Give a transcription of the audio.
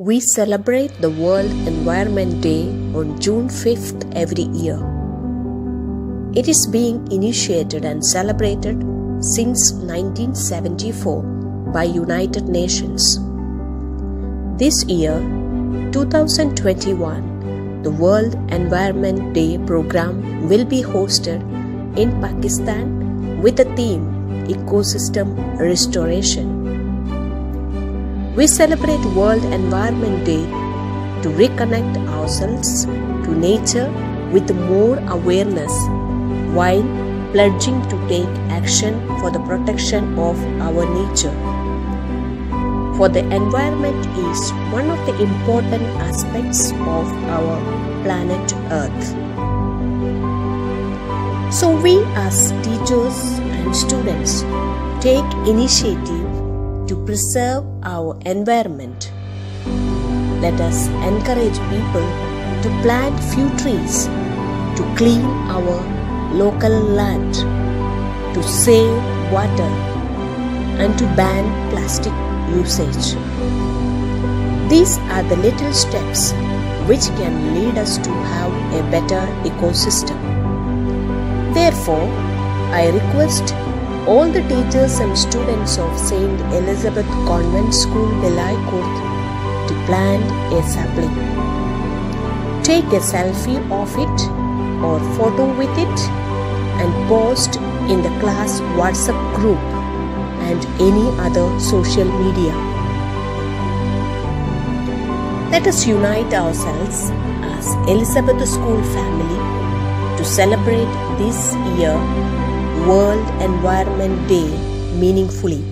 We celebrate the World Environment Day on June 5th every year. It is being initiated and celebrated since 1974 by United Nations. This year, 2021, the World Environment Day program will be hosted in Pakistan with the theme Ecosystem Restoration. We celebrate World Environment Day to reconnect ourselves to nature with more awareness while pledging to take action for the protection of our nature. For the environment is one of the important aspects of our planet Earth. So we as teachers and students take initiative to preserve our environment. Let us encourage people to plant few trees, to clean our local land, to save water, and to ban plastic usage. These are the little steps which can lead us to have a better ecosystem. Therefore, I request all the teachers and students of St.Elizabeth Convent School, Bhelai Khurd, to plant a sapling. Take a selfie of it or photo with it and post in the class WhatsApp group and any other social media. Let us unite ourselves as Elizabeth School family to celebrate this year World Environment Day meaningfully.